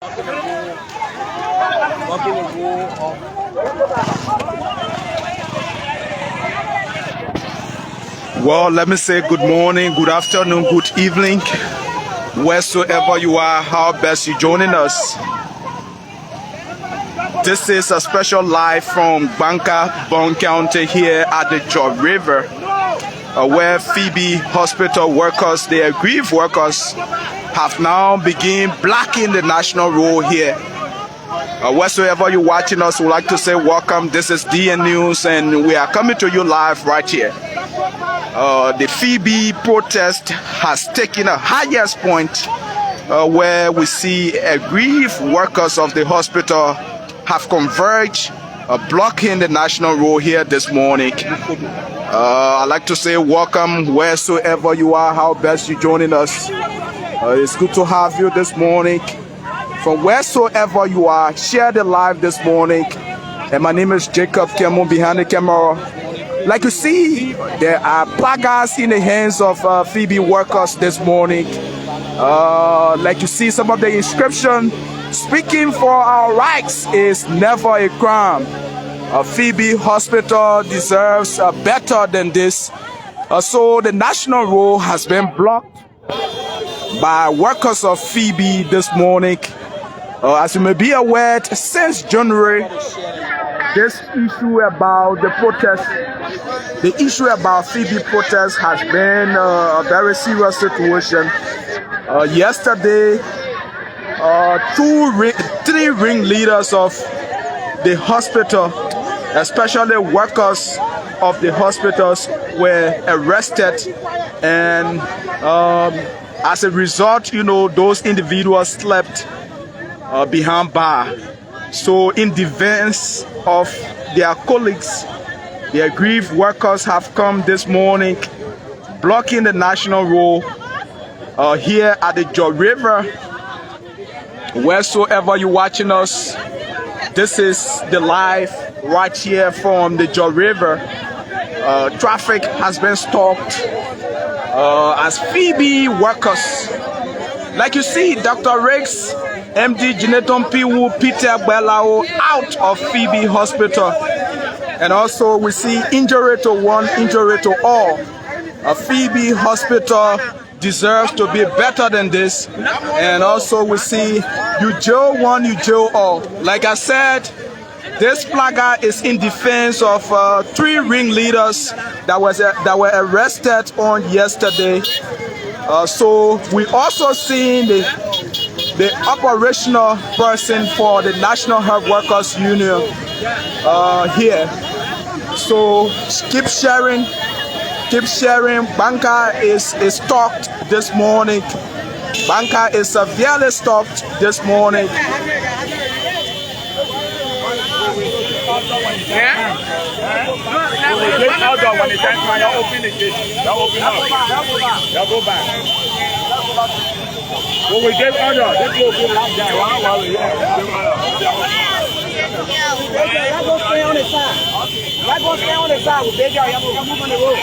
Well, let me say good morning, good afternoon, good evening, wheresoever you are, how best you joining us. This is a special live from Gbarnga, Bong County here at the Jaw River, where Phebe Hospital workers, the aggrieved workers, have now begun blocking the national road here. Wheresoever you're watching us, we'd like to say welcome. This is DN News, and we are coming to you live right here. The Phebe protest has taken a highest point where we see aggrieved workers of the hospital have converged, blocking the national road here this morning. I'd like to say welcome wheresoever you are, how best you're joining us. It's good to have you this morning. From wheresoever you are, share the live this morning. And my name is Jacob Kemo behind the camera. Like you see, there are placards in the hands of Phebe workers this morning. Like you see, some of the inscription, speaking for our rights is never a crime. Phebe Hospital deserves better than this. So the national road has been blocked by workers of Phebe this morning. As you may be aware, since January, this issue about the protest, the issue about Phebe protest has been a very serious situation. Yesterday, three ringleaders of the hospital, especially workers of the hospitals, were arrested, and as a result, those individuals slept behind bar. So in defense of their colleagues, the aggrieved workers have come this morning, blocking the national road here at the Jaw River. Wheresoever you're watching us, this is the live right here from the Jaw River. Traffic has been stopped as Phebe workers, like you see, Dr. Riggs, MD Geneton Piwu, Peter Belao out of Phebe Hospital. And also we see injury to one, injury to all. Phebe Hospital deserves to be better than this. And also we see you jail one, you jail all. Like I said, this placard is in defense of three ringleaders that were arrested on yesterday. So we also see the operational person for the National Health Workers Union here. So keep sharing. Gbarnga is stopped this morning. Gbarnga is severely stopped this morning. When it's time, you open the gate. You open up. You go back. When we get order, this will be like that. Let's go stay on the side. Let's go stay on the side. We'll take y'all. Y'all move on the road.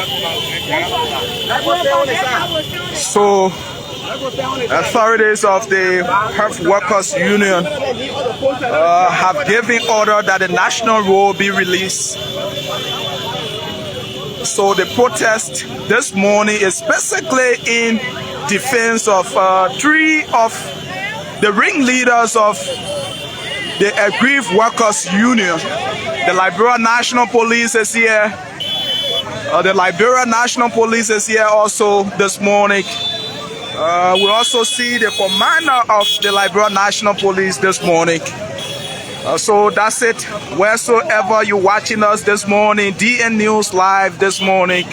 Let's go stay on the side. So, authorities of the Health Workers Union have given order that the national road be released. So the protest this morning is basically in defense of three of the ringleaders of the aggrieved workers union. The Liberia National Police is here. The Liberia National Police is here also this morning. We also see the commander of the Liberia National Police this morning. So that's it. Wheresoever you're watching us this morning, DN News Live this morning,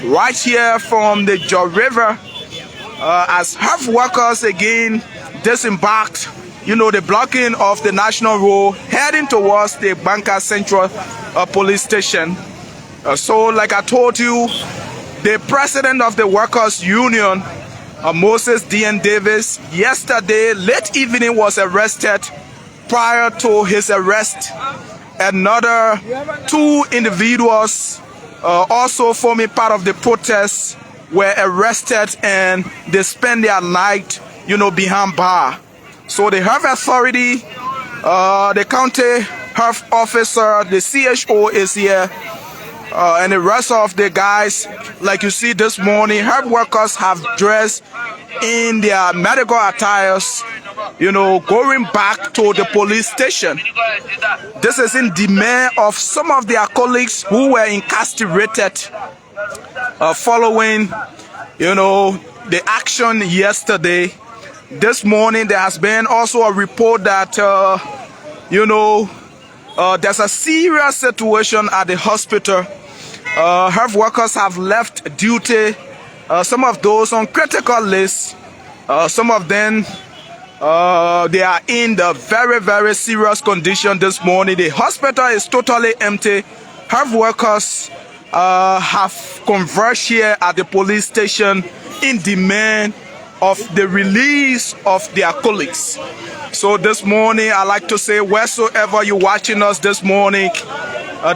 right here from the Jaw River, as health workers again disembarked, the blocking of the national road heading towards the Gbarnga Central Police Station. So like I told you, the president of the Workers Union, Moses D.N. Davis, yesterday late evening was arrested. Prior to his arrest, another two individuals also forming part of the protests were arrested, and they spent their night, behind bar. So the health authority, the county health officer, the CHO is here, and the rest of the guys, like you see this morning, health workers have dressed in their medical attires, you know, going back to the police station. This is in demand of some of their colleagues who were incarcerated following, you know, the action yesterday. This morning there has been also a report that, you know, there's a serious situation at the hospital. Health workers have left duty. Some of those on critical lists, some of them, they are in the very, very serious condition this morning. The hospital is totally empty. Health workers have converged here at the police station in demand of the release of their colleagues. So this morning, I like to say, wheresoever you're watching us this morning,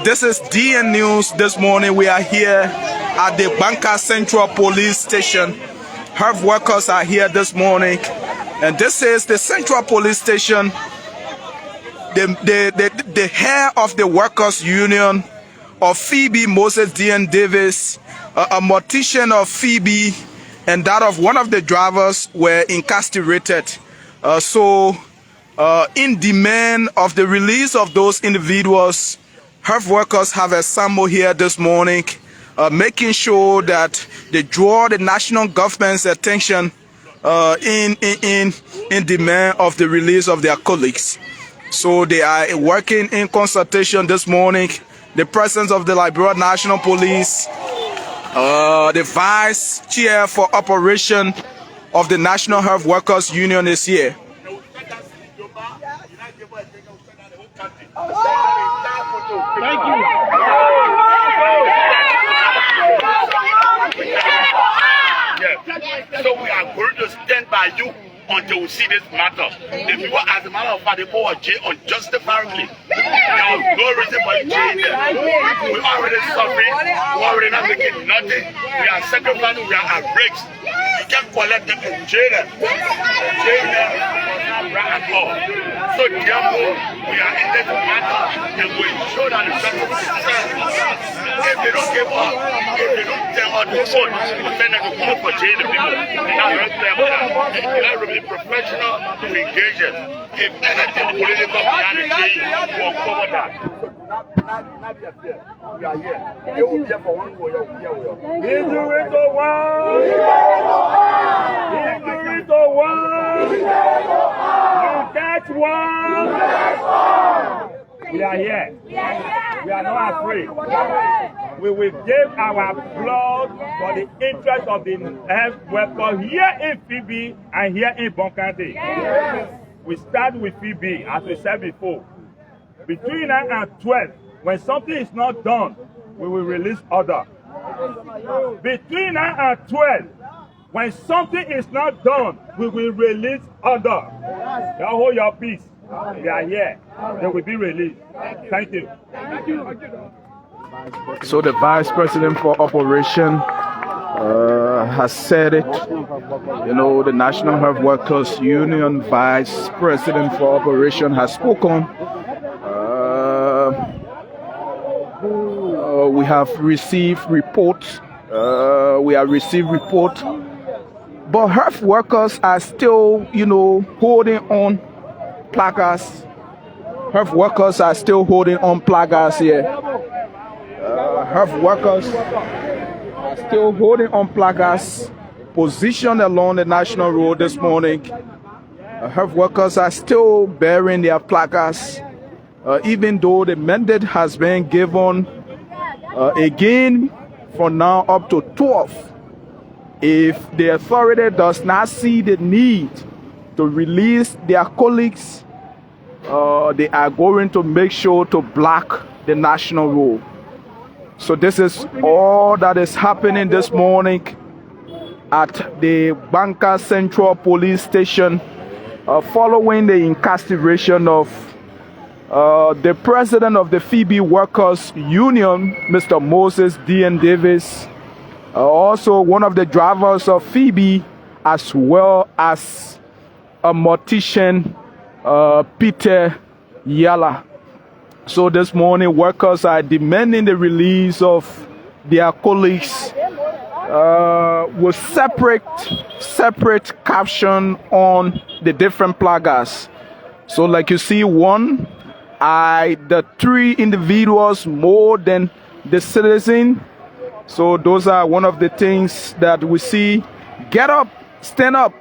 this is DN News. This morning, we are here at the Gbarnga Central Police Station. Health workers are here this morning, and this is the Central Police Station. The head of the Workers Union of Phebe Moses D.N. Davis, a mortician of Phebe, and that of one of the drivers were incarcerated. In demand of the release of those individuals, health workers have assembled here this morning, making sure that they draw the national government's attention in demand of the release of their colleagues. So they are working in consultation this morning. The presence of the Liberia National Police, the vice chair for operation of the National Health Workers Union is here. Thank you. Yes. So we are going to stand by you until we see this matter. The people, as a matter of fact, the people are jailed unjustifiably. There was no reason for you to change them. We already suffering. We already not making nothing. We are sacrificing. We are at breaks. You can't collect them and jail them. Jail them not right at all. So therefore, we are in this matter and we show that the justice is served. If they don't give up, if they don't tell us the truth, we send them to court for jail the people. And now we're going to be professional to engage it. If anything political behind the jail, we'll cover that. We are here. They will be here for one for you. Victory to one! Victory to one! You catch one! We are here. We are not afraid. We will give our blood for the interest of the health workers here in Phebe and here in Bong County. We start with Phebe, as we said before. Between 9 and 12, when something is not done, we will release order. Between 9 and 12, when something is not done, we will release order. Now hold your peace. We are here. They will be released. Thank you. So the Vice President for Operation has said it. You know, the National Health Workers Union Vice President for Operation has spoken. We have received reports. But health workers are still, you know, holding on placards. Health workers are still holding on placards here. Health workers are still holding on placards positioned along the national road this morning. Health workers are still bearing their placards, even though the mandate has been given again from now up to 12. If the authority does not see the need to release their colleagues, they are going to make sure to block the national road. So this is all that is happening this morning at the Gbarnga Central Police Station, following the incarceration of the president of the Phebe Workers Union, Mr. Moses D.N. Davis, also one of the drivers of Phebe, as well as a mortician, Peter Yala. So this morning, workers are demanding the release of their colleagues with separate caption on the different placards. So like you see, the 3 individuals more than the citizen. So those are one of the things that we see. Get up, stand up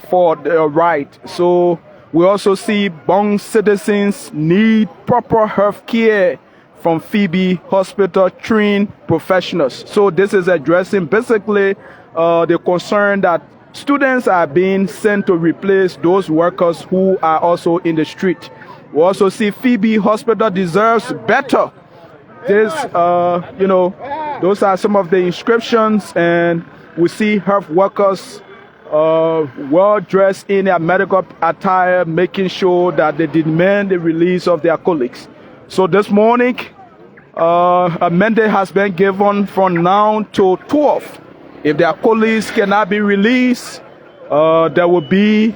for the right. So we also see Bong citizens need proper health care from Phebe Hospital trained professionals. So this is addressing basically the concern that students are being sent to replace those workers who are also in the street. We also see Phebe Hospital deserves better. This, those are some of the inscriptions, and we see health workers well dressed in their medical attire, making sure that they demand the release of their colleagues. So this morning, a mandate has been given from now to 12. If their colleagues cannot be released, there will be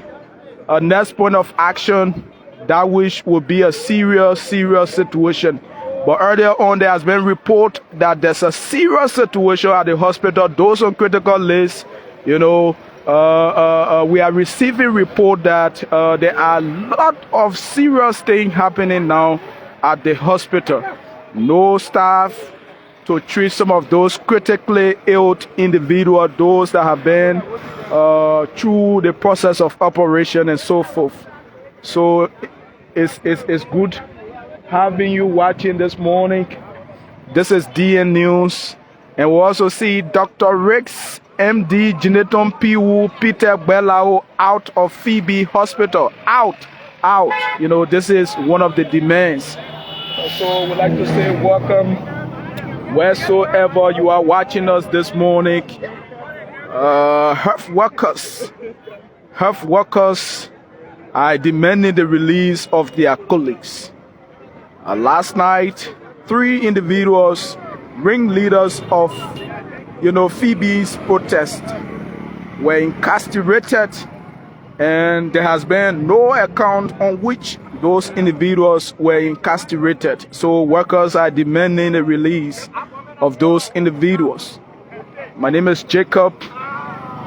a next point of action, that which will be a serious situation. But earlier on, there has been report that there's a serious situation at the hospital. Those on critical lists, we are receiving report that there are a lot of serious things happening now at the hospital. No staff to treat some of those critically ill individuals, those that have been through the process of operation and so forth. So it's good having you watching this morning. This is DN News, and we also see Dr. Ricks, MD, Geneton Piwu, Peter Belao out of Phebe Hospital. Out. This is one of the demands. So we'd like to say welcome wheresoever you are watching us this morning. Health workers are demanding the release of their colleagues. Last night, 3 individuals, ringleaders of, Phoebe's protest, were incarcerated, and there has been no account on which those individuals were incarcerated. So workers are demanding the release of those individuals. My name is Jacob.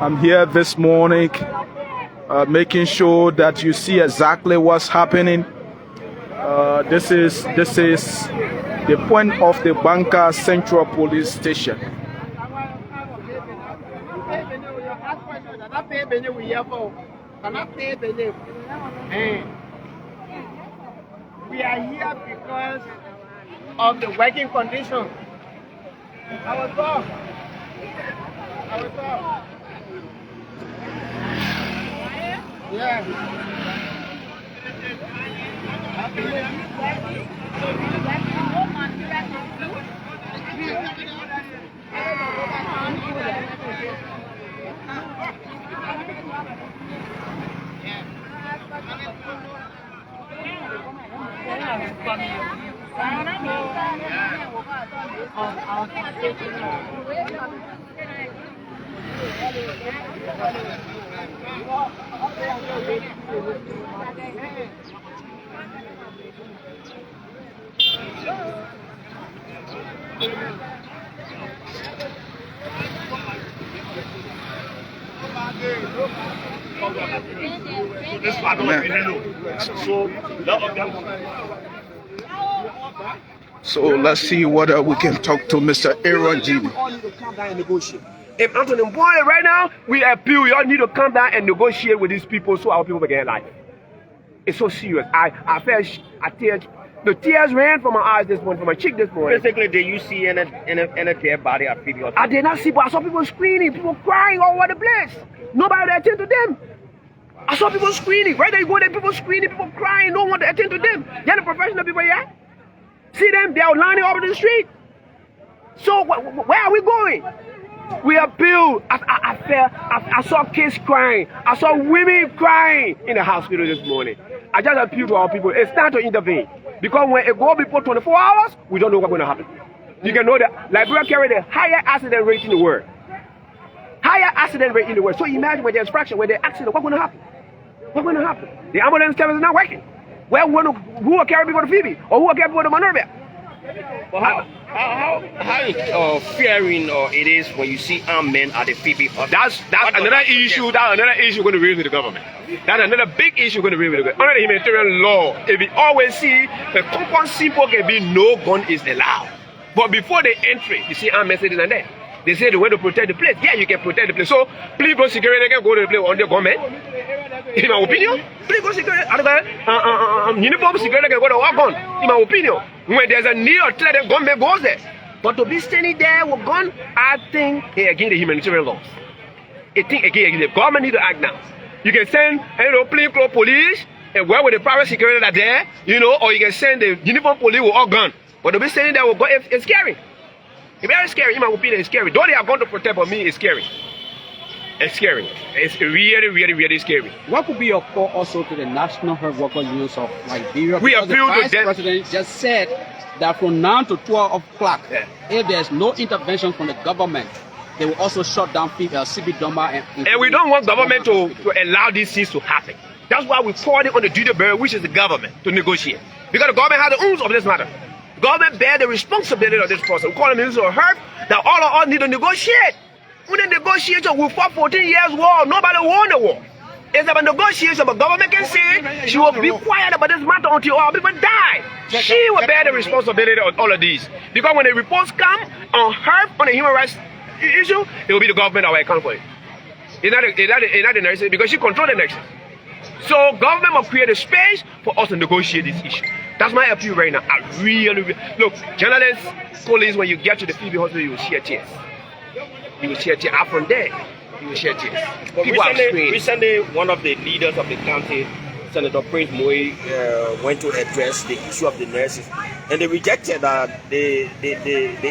I'm here this morning, making sure that you see exactly what's happening. This is the point of the Gbarnga Central Police Station. We are here because of the working conditions. Our dog. Yeah. This part of So let's see whether we can talk to Mr. Aaron G. If Anthony Boy right now, we appeal, you all need to come down and negotiate with these people so our people will get life. It's so serious. I felt the tears ran from my eyes this morning, from my cheek this morning. Basically, did you see any dead body at Phebe Hospital? I did not see, but I saw people screaming, people crying all over the place. Nobody would attend to them. I saw people screaming. Right there you go there, people screaming, people crying, no one to attend to them. They're the professional people here. See them, they are lining over the street. So where are we going? We appeal. I saw kids crying. I saw women crying in the hospital this morning. I just appeal to our people. It's time to intervene. Because when it go before 24 hours, we don't know what's going to happen. You can know that Liberia carry the higher accident rate in the world. Higher accident rate in the world. So imagine when there's fraction, when there's accident, what's going to happen? What's going to happen? The ambulance service is not working. Who will carry people to Phoebe? Or who will carry people to Monrovia? Well, how fearing it is when you see armed men at the Phebe Hospital? That's another issue. That's another issue we're going to raise with the government. That's another big issue we're going to raise with the government. Under the humanitarian law, if we always see the compound simple can be no gun is allowed. But before they enter, you see armed men sitting there. They say they want to protect the place. Yeah, you can protect the place. So please go security can go to the place on the government. In my opinion, please go security. Uniform security can go to war gun. In my opinion, when there's a need or threat, the government goes there. But to be standing there with gun, I think against the humanitarian laws. I think again the government need to act now. You can send plainclothes police and work with the private security that are there, or you can send the uniform police with all gun. But to be standing there with gun, it's scary. It's very scary. In my opinion, it's scary. Though they are going to protect, but me, it's scary. It's scary. It's really, really, really scary. What could be your call also to the National Health Workers Union of Liberia? We appeal to them. The Vice President just said that from now to 12 o'clock, if there's no intervention from the government, they will also shut down CB Doma. And we don't want government to allow these things to happen. That's why we called it on the duty bearer, which is the government, to negotiate. Because the government has the oomph of this matter. The government bear the responsibility of this process. We call the Minister of Health that all of us need to negotiate. When the negotiation, we fought 14 years war. Nobody won the war. It's about negotiation, but government can say she will be quiet about this matter until all people die. She will bear the responsibility of all of these. Because when the reports come on her, on the human rights issue, it will be the government that will account for it. It's not the nurses, because she controls the nurses. So government must create a space for us to negotiate this issue. That's my appeal right now. I really look, journalists, police, when you get to the Phebe Hospital, you will shed tears. You will shed tears. Up from there, you will shed tears. But recently, one of the leaders of the county, Senator Prince Moy, went to address the issue of the nurses, and they rejected that the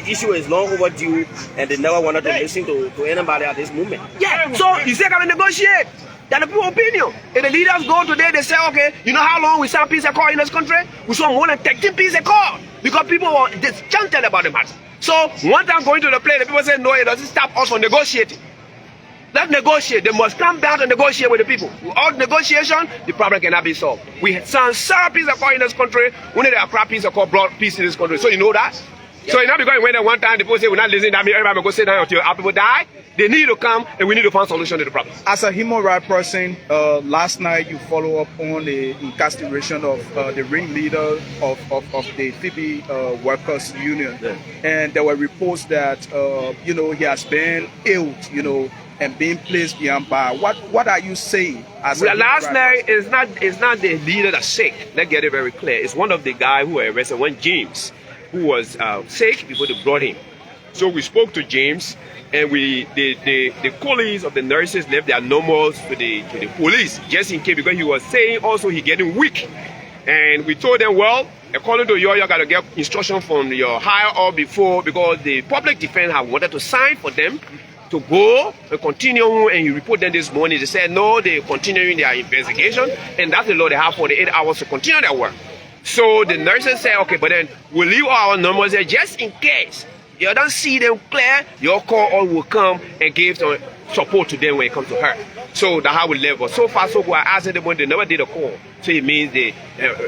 issue is long overdue, and they never wanted to listen to anybody at this moment. Yeah, so you say can negotiate. That's the people's opinion. If the leaders go today, they say, okay, you know how long we sign peace accord in this country? We saw more than 13 peace accord because people were discontented about the matter. So one time going to the place, the people say, no, it doesn't stop us from negotiating. Let's negotiate. They must come down to negotiate with the people. Without negotiation, the problem cannot be solved. We signed several peace accord in this country. Only the Accra peace accord brought peace in this country. So you know that? So it's not because we went there one time, the people say we're not listening, that means everybody will go sit down until our people die. They need to come and we need to find a solution to the problem. As a human rights person, last night you follow up on the incarceration of the ringleader of the Phoebe Workers Union. Yeah. And there were reports that, he has been ill, and being placed behind bars. What are you saying? Last night, it's not the leader that's sick. Let's get it very clear. It's one of the guys who were arrested, one James, who was sick before they brought him. So we spoke to James, and the colleagues of the nurses left their numbers to the police, just in case, because he was saying also he getting weak. And we told them, well, according to you got to get instruction from your higher up before, because the public defense have wanted to sign for them to go and continue, and you report them this morning. They said, no, they're continuing their investigation, and that's the law. They have 48 hours to continue their work. So the nurses said, okay, but then we'll leave our numbers there just in case you don't see them clear, your call all will come and give some support to them when it comes to her. So that's how we live. But so far, so good. I asked them when they never did a call. So it means they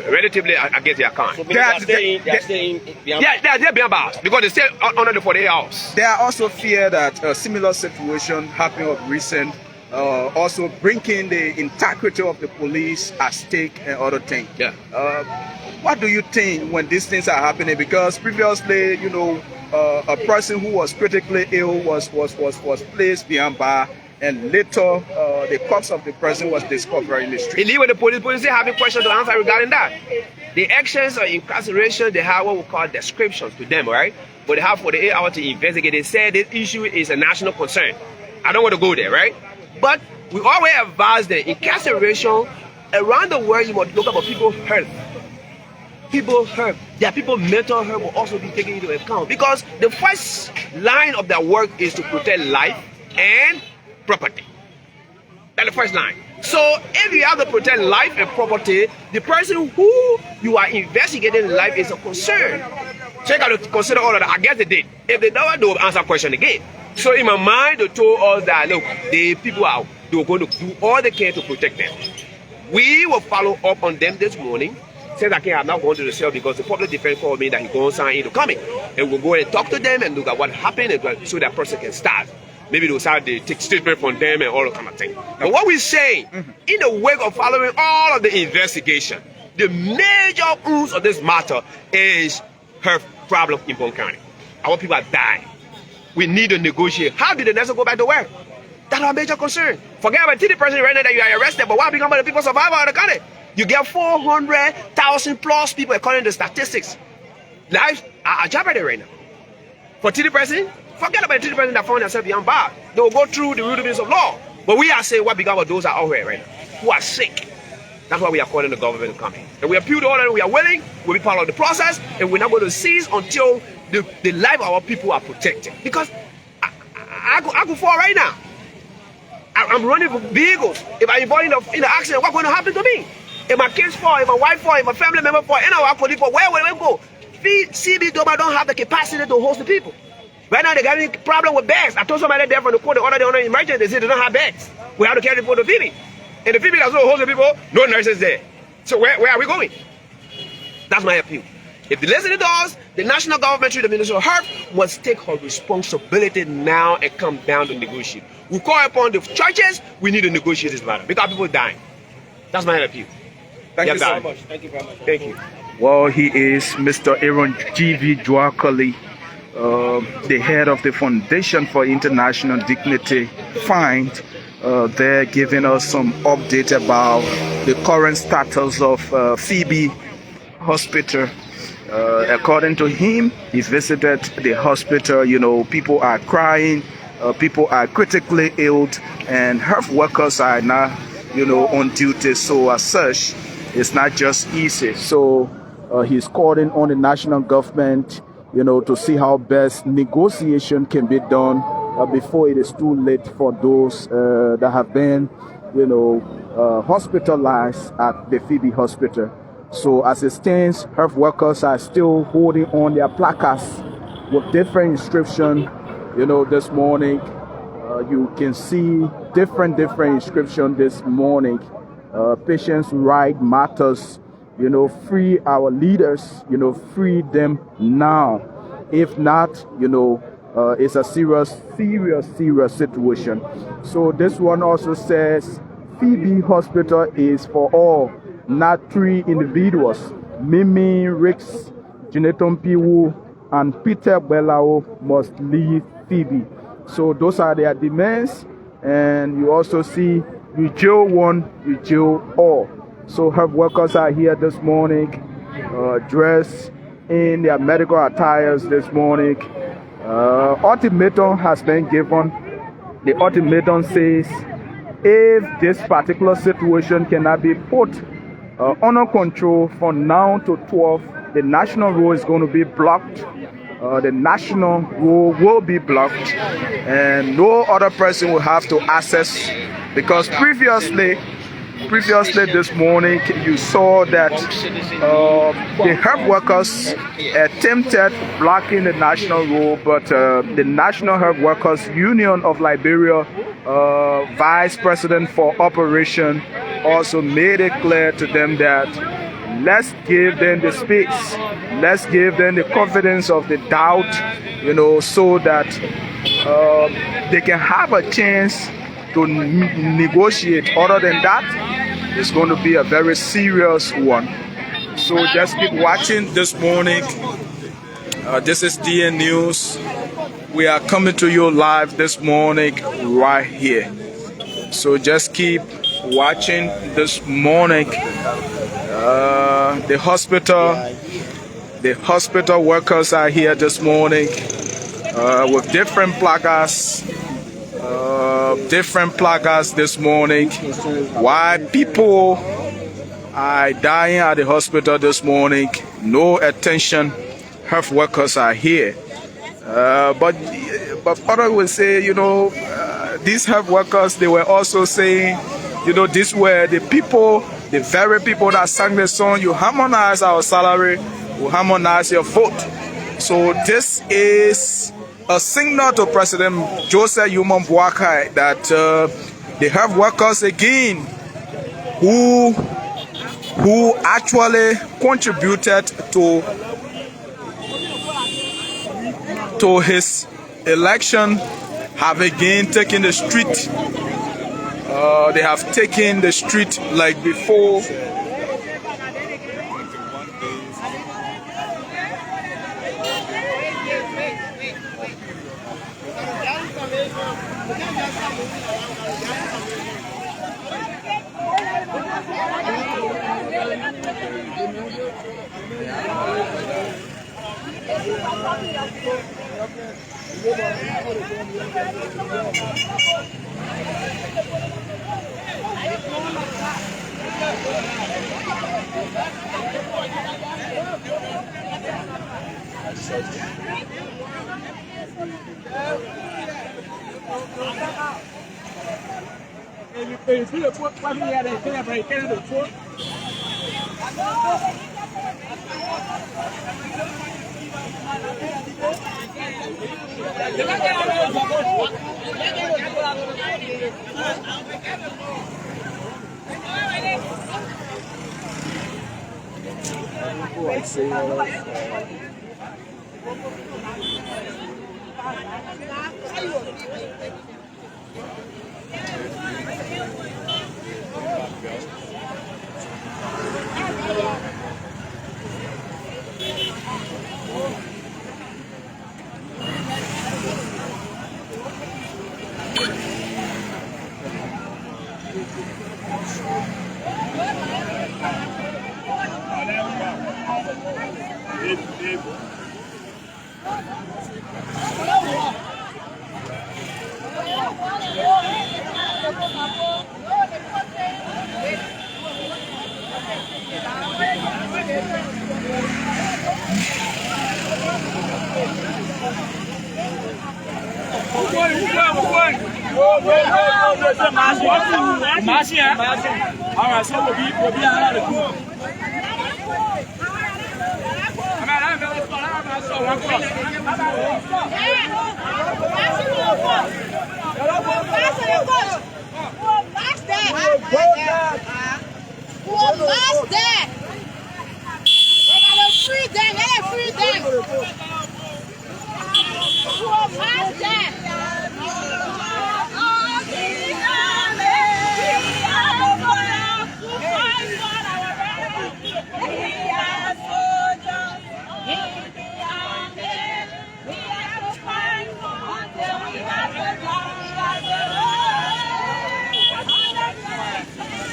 relatively, I guess, they are calm. So they're staying behind bars because they stay under the 48 hours. There are also fear that a similar situation happening of recent, also bringing the integrity of the police at stake and other things. Yeah. What do you think when these things are happening? Because previously, a person who was critically ill was placed behind bar, and later the corpse of the person was discovered in the street. He leave with the police. Police having questions to answer regarding that. The actions of incarceration, they have what we call descriptions to them, right? But they have 48 hours to investigate. They said this issue is a national concern. I don't want to go there, right? But we always advise that incarceration around the world, you must look about people's health. People hurt. Their people mental health will also be taken into account, because the first line of their work is to protect life and property. That's the first line. So if you have to protect life and property, the person who you are investigating life is a concern. So you got to consider all of that. I guess they did. If they don't, they will answer the question again. So in my mind, they told us that look, the people they were going to do all they can to protect them. We will follow up on them this morning. Since I am not going to the cell because the public defense called me that he's going to sign into coming. And we'll go and talk to them and look at what happened and so that person can start. Maybe they'll start to take statement from them and all that kind of thing. But what we're saying, in the wake of following all of the investigation, the major ooze of this matter is her problem in Bong County. Our people are dying. We need to negotiate. How did the nurses go back to work? That's our major concern. Forget about the person right now that you are arrested, but what become of the people survive out of the country? You get 400,000 plus people according to statistics. Lives are jeopardy right now. For TD person, forget about the TD person that found themselves beyond bar. They will go through the rudiments of law. But we are saying what become of those are out here right now, who are sick. That's why we are calling the government to come in. And we appeal to all that we are willing, we'll be part of the process, and we're not going to cease until the life of our people are protected. Because I could fall right now. I'm running for vehicles. If I'm involved in the accident, what's going to happen to me? If my kids fall, if my wife fall, if my family member fall, and our police fall, where will we go? CB Doma don't have the capacity to host the people. Right now, they got a problem with bags. I told somebody there from the court, they ordered on an emergency, they said they don't have bags. We have to carry people to Phebe. And the Phebe does not host the people, no nurses there. So where are we going? That's my appeal. If they listen to us, the national government through the Ministry of Health must take her responsibility now and come down to negotiate. We call upon the churches, we need to negotiate this matter because people are dying. That's my appeal. Thank you so much. Thank you very much. Thank you. Well, he is Mr. Aaron G.V. Dwakali, the head of the Foundation for International Dignity, FIND. They're giving us some update about the current status of Phebe Hospital. According to him, he visited the hospital. You know, people are crying, people are critically ill, and health workers are now, you know, on duty. So as such, it's not just easy. So he's calling on the national government, you know, to see how best negotiation can be done before it is too late for those that have been, you know, hospitalized at the Phebe Hospital. So as it stands, health workers are still holding on their placards with different inscriptions. You know, this morning, you can see different inscriptions this morning. Patients' right matters, you know, free our leaders, you know, free them now. If not, you know, it's a serious situation. So this one also says, Phebe Hospital is for all, not 3 individuals. Mimi Ricks, Jineton Piwu, and Peter Belao must leave Phebe. So those are their demands. And you also see, you jail one, you jail all. So health workers are here this morning, dressed in their medical attires this morning. Ultimatum has been given. The ultimatum says, if this particular situation cannot be put under control from now to 12, the national road is going to be blocked. The national road will be blocked, and no other person will have to access, because previously this morning you saw that the health workers attempted blocking the national road, but the National Health Workers Union of Liberia vice president for operation also made it clear to them that let's give them the space, let's give them the confidence of the doubt, you know, so that they can have a chance to negotiate. Other than that, it's going to be a very serious one. So just keep watching this morning. This is DN News. We are coming to you live this morning right here. So just keep watching this morning. The hospital workers are here this morning with different placards. This morning. Why people are dying at the hospital this morning? No attention. Health workers are here. But others will say, you know, these health workers, they were also saying, you know, these were the people, the very people that sang the song, you harmonize our salary, you harmonize your vote. So this is a signal to President Joseph Yumon Boakai that the health workers again who actually contributed to his election have again taken the street. They have taken the street like before.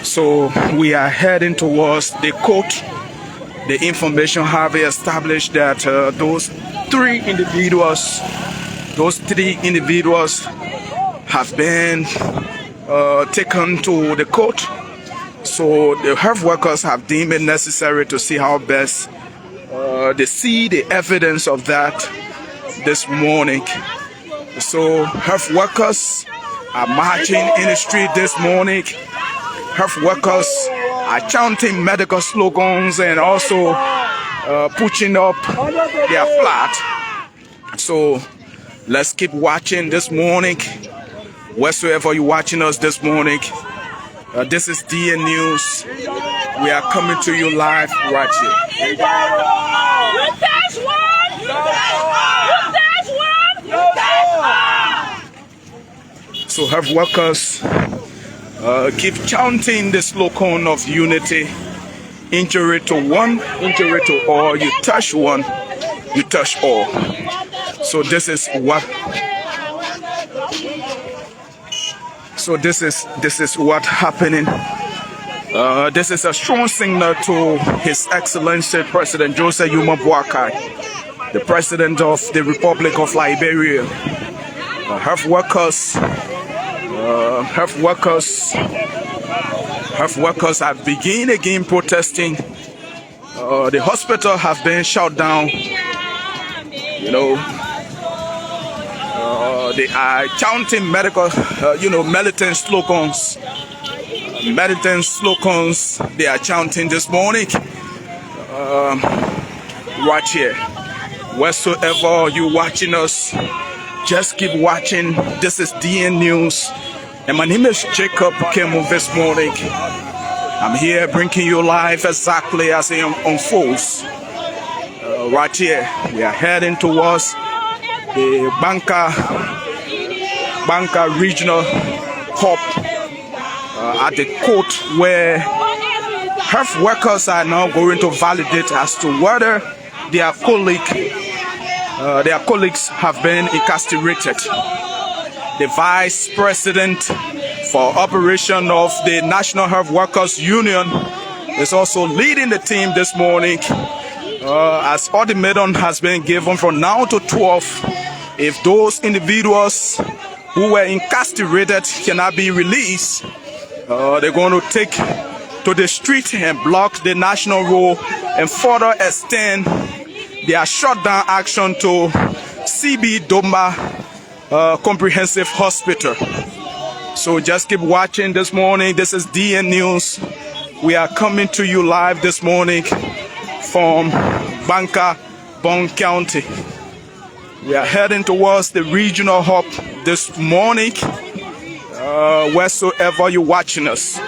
So we are heading towards the court. The information have established that those three individuals have been taken to the court. So the health workers have deemed it necessary to see how best they see the evidence of that this morning. So health workers are marching in the street this morning. Health workers are chanting medical slogans and also pushing up their flag. So let's keep watching this morning. Wheresoever you're watching us this morning, this is DN News. We are coming to you live right here. So health workers keep chanting the slogan of unity. Injury to one, injury to all. You touch one, you touch all. So this is what. So this is what happening. This is a strong signal to His Excellency President Joseph Yuma Boakai, the President of the Republic of Liberia. Health workers have begun again protesting. The hospital have been shut down. They are chanting medical, militant slogans. Militant slogans they are chanting this morning. Right here. Wheresoever you're watching us, just keep watching. This is DN News. And my name is Jacob Kemo this morning. I'm here bringing you live exactly as it unfolds. Right here, we are heading towards the Gbarnga Regional Hub at the court, where health workers are now going to validate as to whether their colleagues have been incarcerated. The Vice President for Operation of the National Health Workers Union is also leading the team this morning, as ultimatum has been given from now to 12. If those individuals who were incarcerated cannot be released, they're going to take to the street and block the national road and further extend their shutdown action to CB Domba Comprehensive Hospital. So just keep watching this morning. This is DN News. We are coming to you live this morning from Gbarnga, Bong County. We are heading towards the regional hub this morning, wheresoever you're watching us.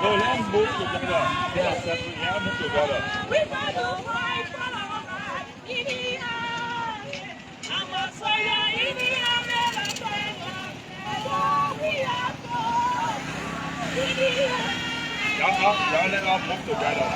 No, let them move together. They are separate. Let them move together. We got to fight for our rights. I'm a soldier. Y'all let them move together.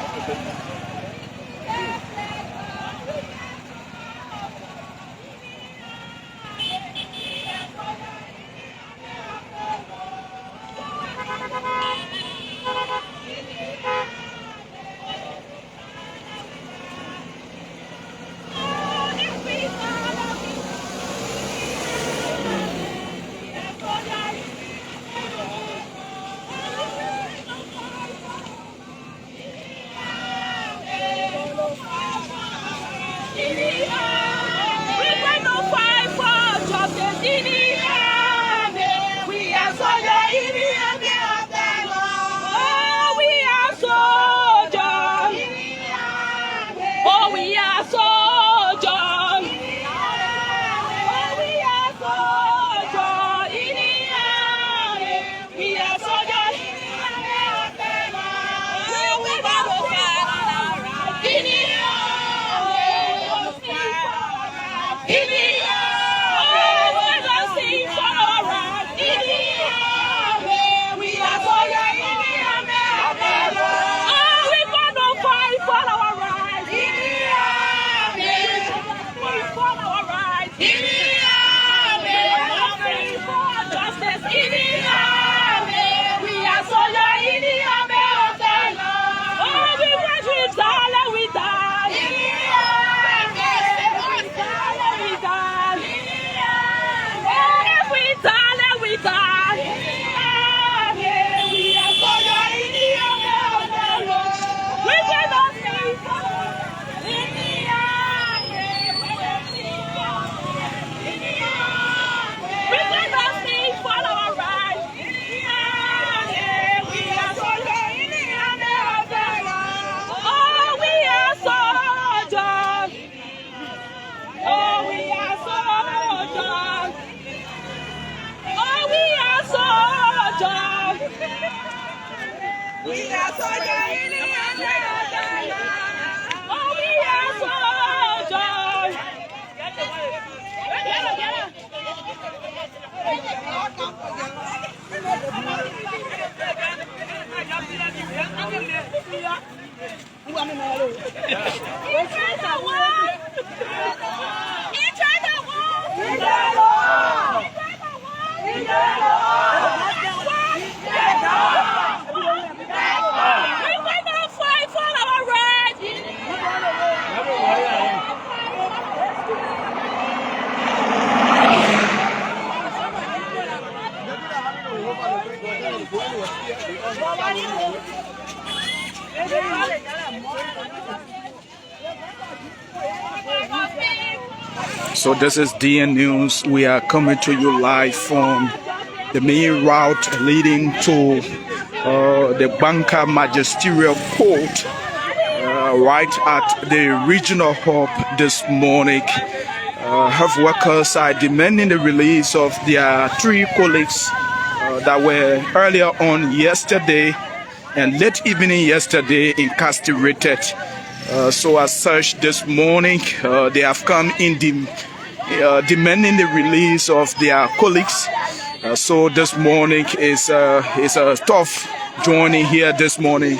So this is DN News. We are coming to you live from the main route leading to the Gbarnga Magisterial Court, right at the regional hub this morning. Health workers are demanding the release of their 3 colleagues that were earlier on yesterday and late evening yesterday incarcerated. So as such, this morning they have come in demanding the release of their colleagues. So this morning is a tough journey here this morning.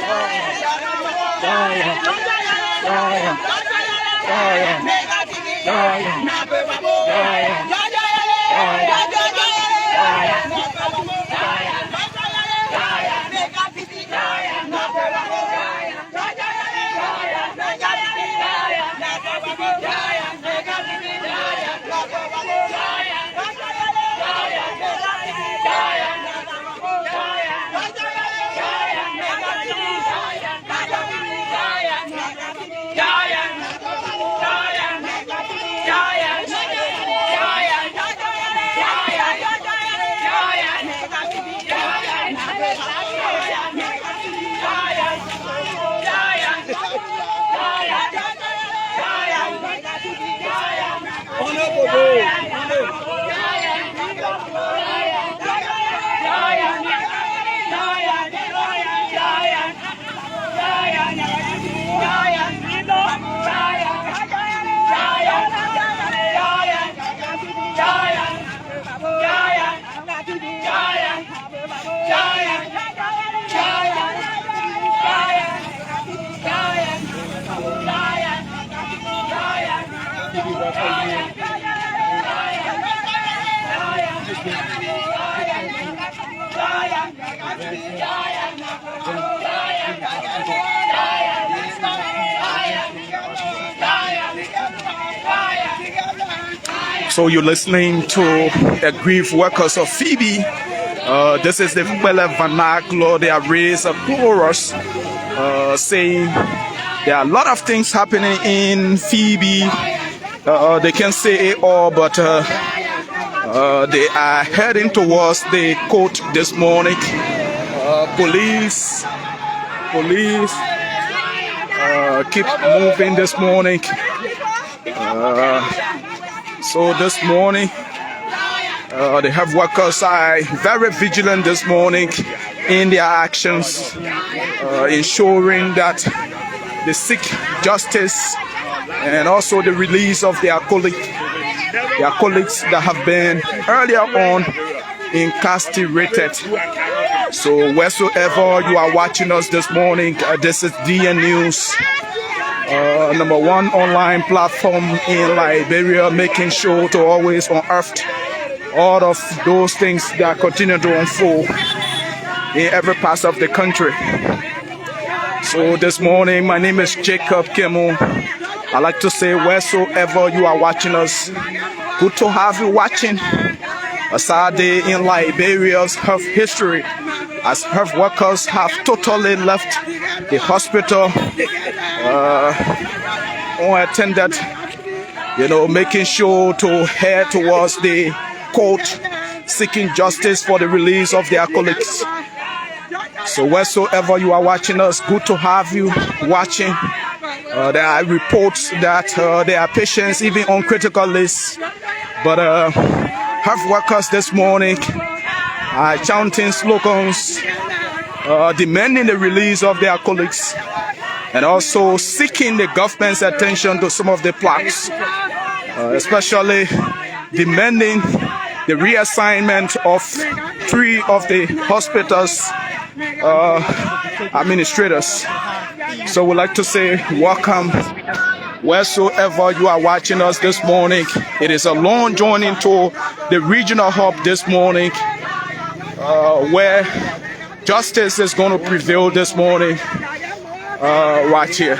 So you're listening to the grief workers of Phebe. This is the Pele vernacular. They have raised a chorus saying there are a lot of things happening in Phebe. They can't say it all, but they are heading towards the court this morning. Police keep moving this morning. So this morning, the health workers are very vigilant this morning in their actions, ensuring that they seek justice and also the release of their colleagues that have been earlier on incarcerated. So wheresoever you are watching us this morning, this is DN News. #1 online platform in Liberia, making sure to always unearth all of those things that continue to unfold in every part of the country. So this morning, my name is Jacob Kemu. I like to say, wheresoever you are watching us, good to have you watching a sad day in Liberia's health history, as health workers have totally left the hospital unattended, making sure to head towards the court, seeking justice for the release of their colleagues. So wheresoever you are watching us, good to have you watching. There are reports that there are patients even on critical lists, but health workers this morning are chanting slogans, demanding the release of their colleagues, and also seeking the government's attention to some of the plaques, especially demanding the reassignment of 3 of the hospital's administrators. So we'd like to say welcome wheresoever you are watching us this morning. It is a long journey to the regional hub this morning, where justice is going to prevail this morning, right here.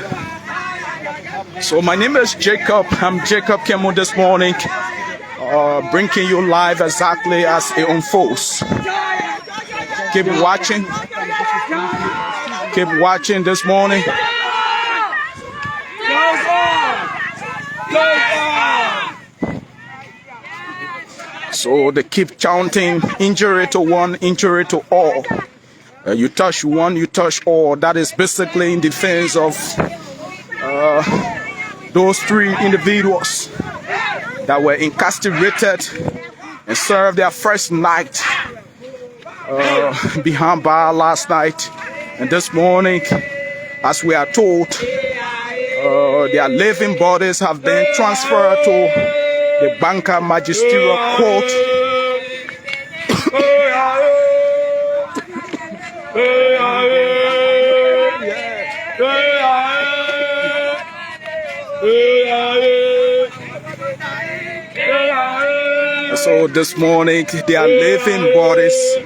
So my name is Jacob. I'm Jacob Kemu this morning, bringing you live exactly as it unfolds. Keep watching. Keep watching this morning. So they keep chanting, injury to one, injury to all. You touch one, you touch all. That is basically in defense of those three individuals that were incarcerated and served their first night behind bar last night. And this morning, as we are told, their living bodies have been transferred to the Gbarnga Magisterial Court. So this morning, their living bodies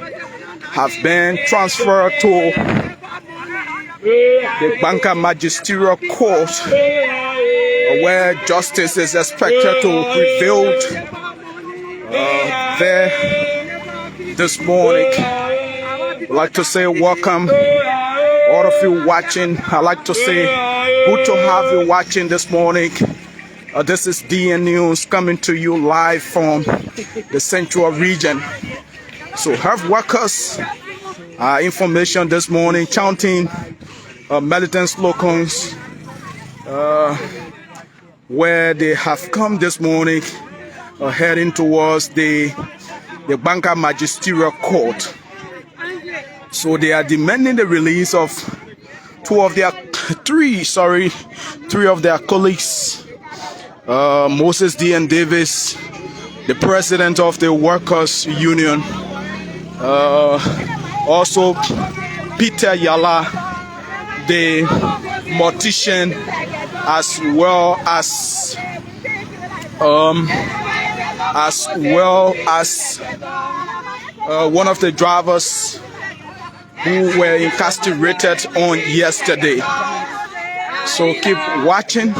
have been transferred to the Gbarnga Magisterial Court, where justice is expected to prevail there this morning. I'd like to say welcome, all of you watching. I'd like to say good to have you watching this morning. This is DN News coming to you live from the Central Region. So health workers, information this morning, chanting militant slogans where they have come this morning, heading towards the Gbarnga Magisterial Court. So they are demanding the release of three of their colleagues. Moses D.N. Davis, the president of the Workers' Union, also Peter Yala, the mortician, as well as one of the drivers who were incarcerated on yesterday. So keep watching.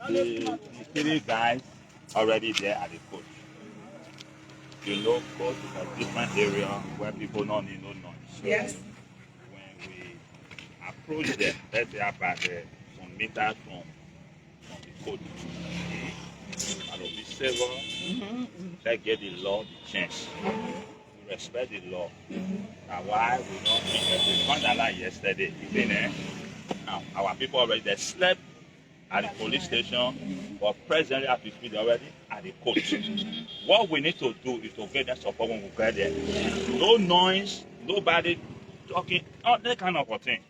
The three guys already there at the court. You know, court is a different area where people don't need no noise. Yes. When we approach them, let's say about some meters from the court, and will be civil, let's get the law to change. We respect the law. That's why we don't think that we found out like yesterday evening. Our people already they slept at the police station, but presently at the speed already at the court. What we need to do is to get that support when we get there. No noise, nobody talking, not that kind of a thing.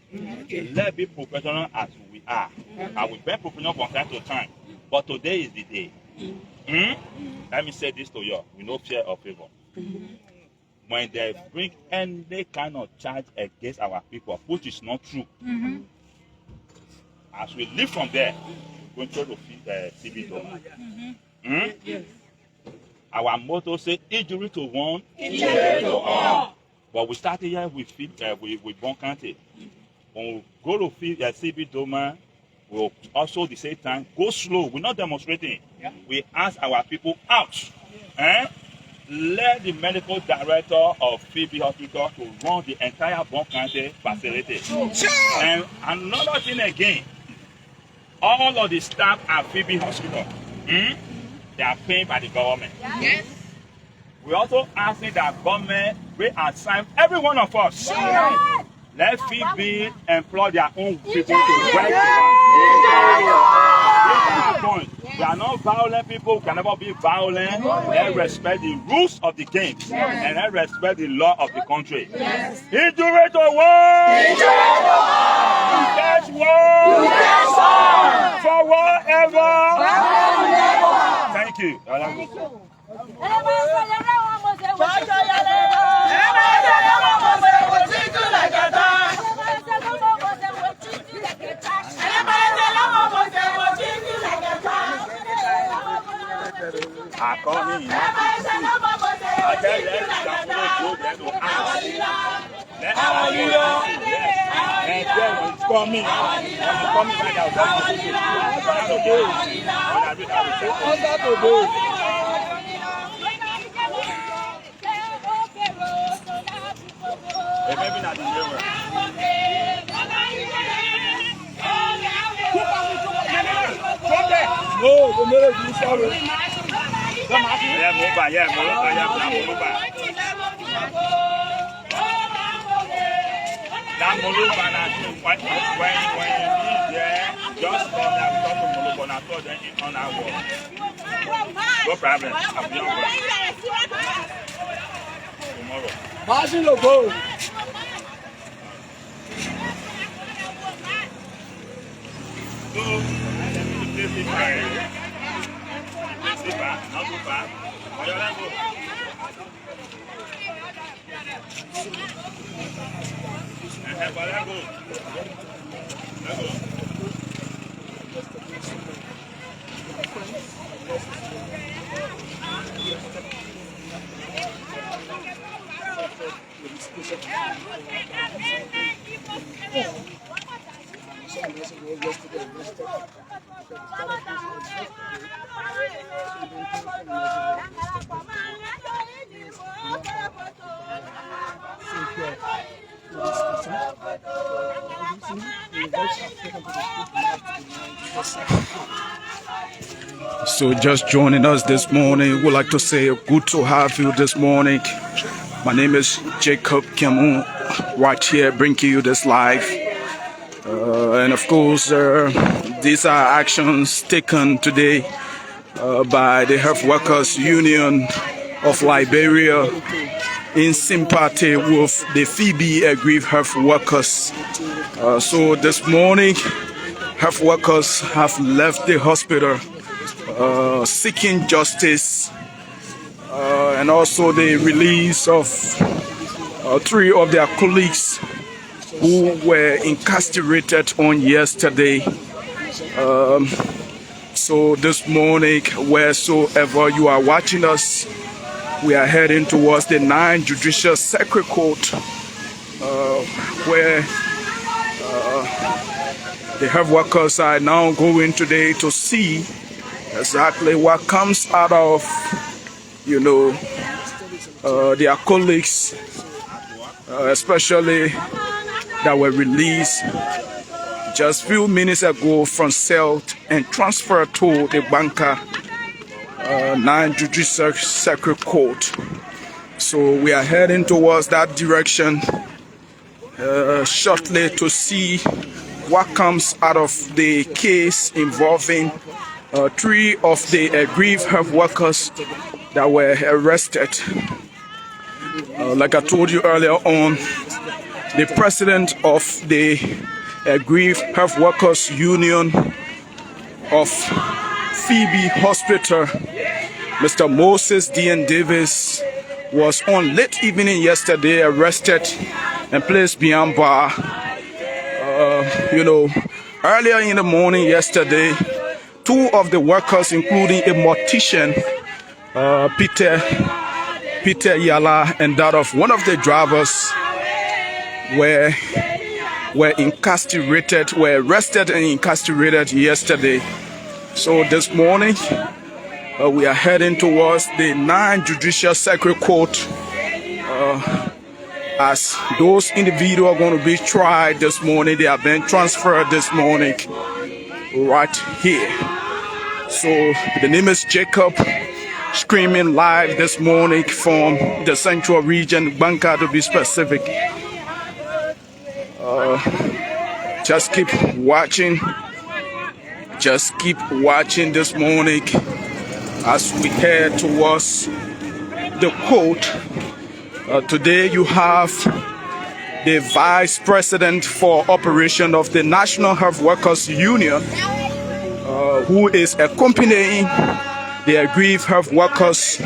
Let's be professional as we are. I will be professional from time to time. But today is the day. Let me say this to you. We no fear or favor. When they bring any kind of charge against our people, which is not true, as we leave from there, we're going to feed Phebe Hospital. Our motto says, injury to one, injury to all. But we started here with Bong County. When we go to feed Phebe Hospital, we'll also the same time go slow. We're not demonstrating. We ask our people out. Let the medical director of Phebe Hospital to run the entire Bong County facility. And another thing again, all of the staff at Phebe Hospital, they are paid by the government. Yes. We also asking that government reassign every one of us. Let Phebe employ their own people to work with us. We are not violent people. We can never be violent. Let's respect the rules of the game. And let's respect the law of the country. Injury to war! That's war! For whatever! Thank you. I call him. I tell you, and then when it's coming, back out, maybe not the river. No, the middle is sorry. Yeah, move back. That Moluba, when you leave there, just come down, talk to Moluba, and I told them it's on our wall. No problem. I'll be on tomorrow. Marshall, go. So, not too far. So just joining us this morning, we'd like to say good to have you this morning. My name is Jacob Kiamu, right here bringing you this live. And of course, these are actions taken today by the Health Workers Union of Liberia in sympathy with the Phebe aggrieved health workers. So this morning, health workers have left the hospital seeking justice and also the release of 3 of their colleagues who were incarcerated on yesterday. So this morning, wheresoever you are watching us, we are heading towards the 9th Judicial Circuit Court, where the health workers are now going today to see exactly what comes out of, their colleagues, especially that were released just few minutes ago from cell and transferred to the Gbarnga 9th Judicial Circuit Court. So we are heading towards that direction shortly to see what comes out of the case involving 3 of the aggrieved health workers that were arrested. Like I told you earlier on, the president of the Aggrieved Health Workers Union of Phebe Hospital, Mr. Moses D.N. Davis, was on late evening yesterday arrested and placed behind bar. Earlier in the morning yesterday, two of the workers, including a mortician, Peter Yala, and that of one of the drivers, were arrested and incarcerated yesterday. So this morning, we are heading towards the 9th Judicial Circuit Court, as those individuals are going to be tried this morning. They have been transferred this morning right here. So the name is Jacob, screaming live this morning from the Central Region, Gbarnga to be specific. Just keep watching. Just keep watching this morning as we head towards the court. Today you have the Vice President for Operation of the National Health Workers Union, who is accompanying the aggrieved health workers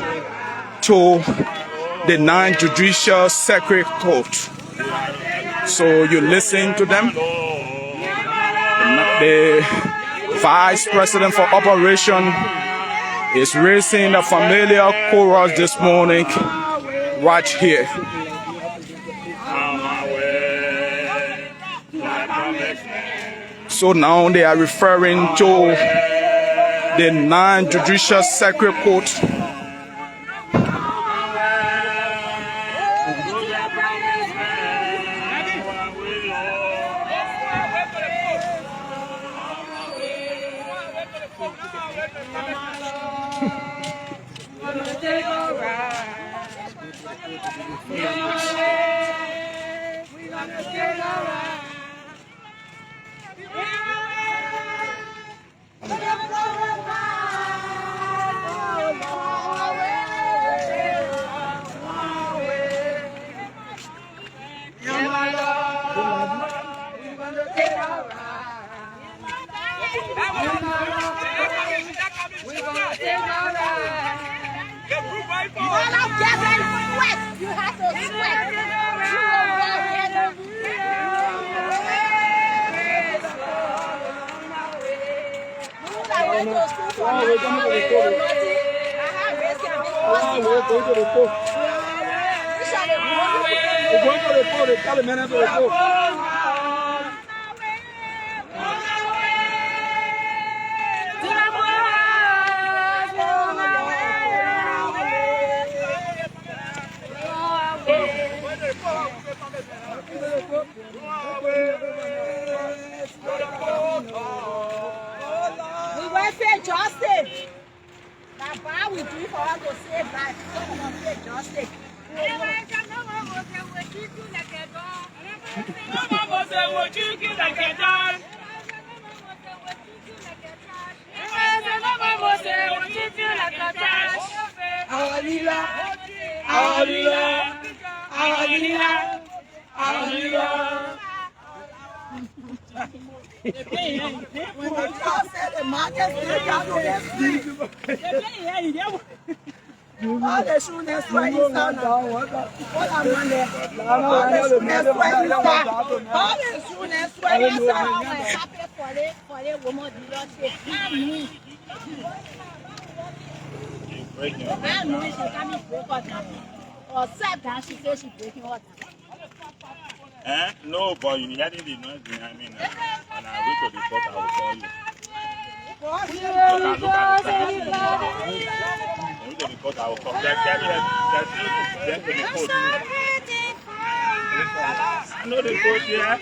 to the 9th Judicial Circuit Court. So you listen to them. The Vice President for Operation is raising a familiar chorus this morning right here. So now they are referring to the 9th Judicial Circuit Court. We do for us to save life. Someone will say justice. Our leader, our leader, our leader, our leader. When the child said the market still got to all the shooters were inside now. All the shooters were No, but you hearing the noise behind me now. When I wait to the court, I will call you. I will come. I know the court here.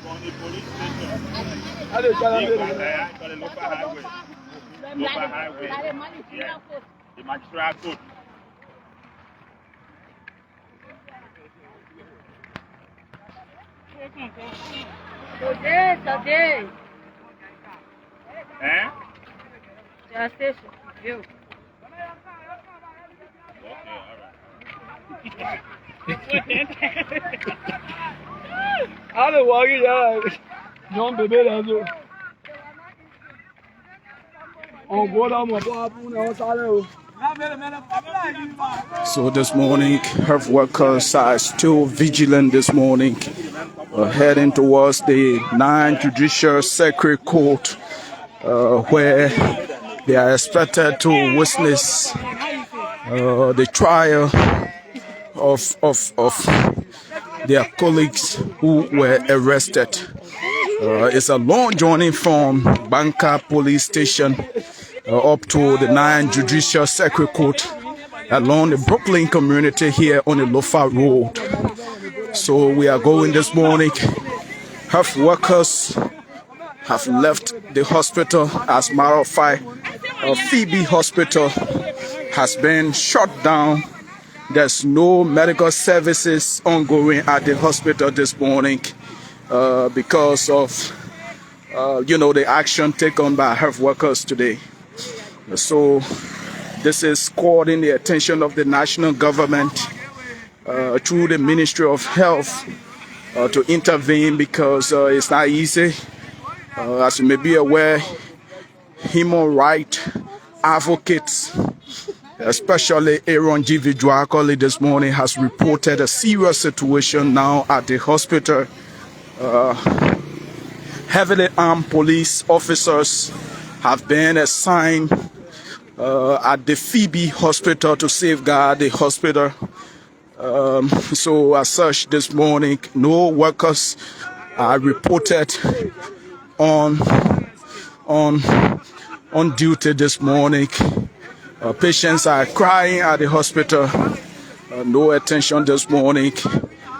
On the police station. Local highway. Yeah. The magistrate court. Today. Eh? Just station. You. I don't want it. John Baby, that's all. On board, I'm a boy. So this morning, health workers are still vigilant this morning, heading towards the 9th Judicial Circuit Court, where they are expected to witness the trial of their colleagues who were arrested. It's a long journey from Gbarnga Police Station up to the 9th Judicial Circuit Court along the Brooklyn community here on the Lofa Road. So we are going this morning. Health workers have left the hospital. As a matter of fact, Phebe Hospital has been shut down. There's no medical services ongoing at the hospital this morning because of the action taken by health workers today. So this is calling the attention of the national government through the Ministry of Health to intervene, because it's not easy. As you may be aware, human rights advocates, especially Aaron G.V. this morning, has reported a serious situation now at the hospital. Heavily armed police officers have been assigned at the Phebe Hospital to safeguard the hospital. So as such, this morning, no workers are reported on duty this morning. Patients are crying at the hospital. No attention this morning.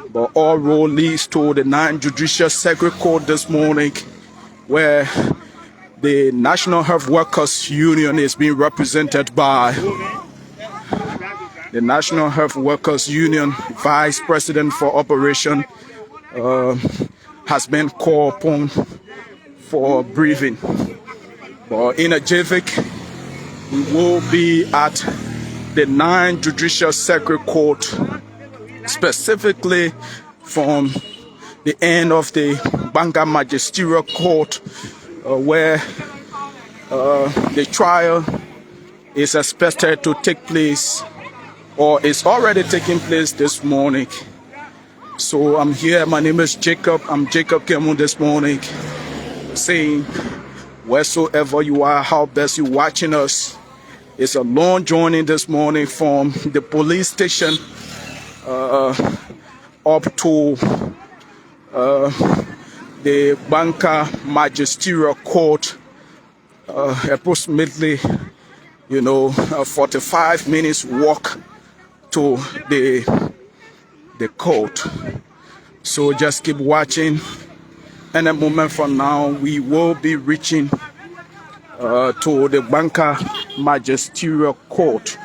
But all road leads to the 9th Judicial Circuit Court this morning, where the National Health Workers Union is being represented by the National Health Workers Union Vice President for Operation has been called upon for briefing. But in a jiffy, we will be at the 9th Judicial Circuit Court, specifically from the end of the Gbarnga Magisterial Court, where the trial is expected to take place, or is already taking place this morning. So I'm here. My name is Jacob. I'm Jacob Kemu this morning, saying wheresoever you are, how best you're watching us. It's a long journey this morning from the police station up to the Gbarnga Magisterial Court, approximately 45 minutes walk to the court. So just keep watching, and a moment from now we will be reaching to the Gbarnga Magisterial Court.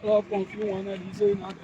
Oh, confused one, and he's saying that.